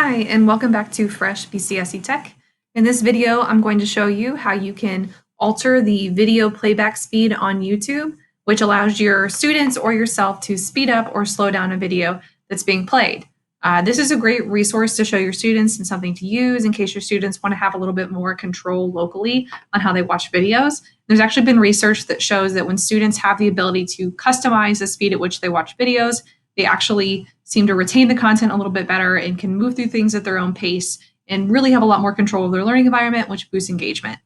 Hi, and welcome back to Fresh BCSC Tech. In this video, I'm going to show you how you can alter the video playback speed on YouTube, which allows your students or yourself to speed up or slow down a video that's being played. This is a great resource to show your students and something to use in case your students want to have a little bit more control locally on how they watch videos. There's actually been research that shows that when students have the ability to customize the speed at which they watch videos, they actually seem to retain the content a little bit better and can move through things at their own pace and really have a lot more control of their learning environment, which boosts engagement.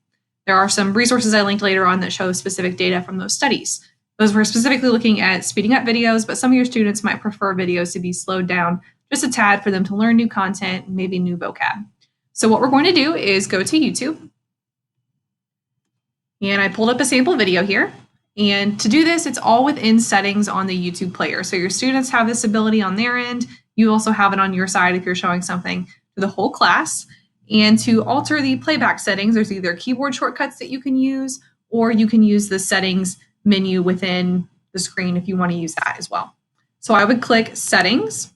There are some resources I linked later on that show specific data from those studies. Those were specifically looking at speeding up videos, but some of your students might prefer videos to be slowed down just a tad for them to learn new content, maybe new vocab. So what we're going to do is go to YouTube. And I pulled up a sample video here. And to do this, it's all within settings on the YouTube player. So your students have this ability on their end. You also have it on your side if you're showing something to the whole class. And to alter the playback settings, there's either keyboard shortcuts that you can use, or you can use the settings menu within the screen if you want to use that as well. So I would click settings,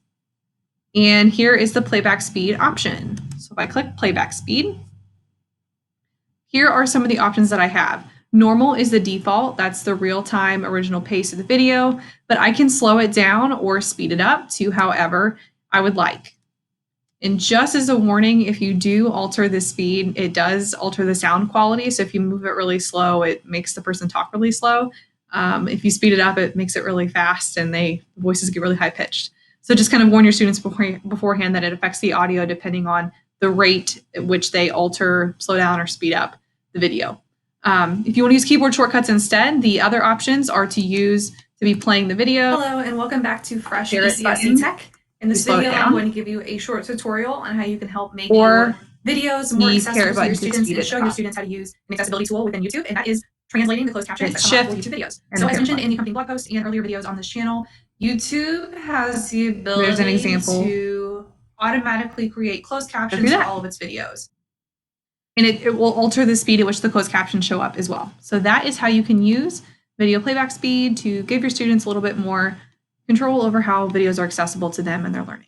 and here is the playback speed option. So if I click playback speed, here are some of the options that I have. Normal is the default. That's the real-time original pace of the video, but I can slow it down or speed it up to however I would like. And just as a warning, if you do alter the speed, it does alter the sound quality. So if you move it really slow, it makes the person talk really slow. If you speed it up, it makes it really fast and voices get really high-pitched. So just kind of warn your students beforehand that it affects the audio depending on the rate at which they alter, slow down, or speed up the video. If you want to use keyboard shortcuts instead, the other options are to be playing the video. Hello, and welcome back to Fresh BCSC Tech. In this video, I'm going to give you a short tutorial on how you can help make your videos more accessible to your students and show your students how to use an accessibility tool within YouTube, and that is translating the closed captions that come up with YouTube videos. So as mentioned in the accompanying blog post and earlier videos on this channel, YouTube has the ability to automatically create closed captions for all of its videos. And it will alter the speed at which the closed captions show up as well. So that is how you can use video playback speed to give your students a little bit more control over how videos are accessible to them and their learning.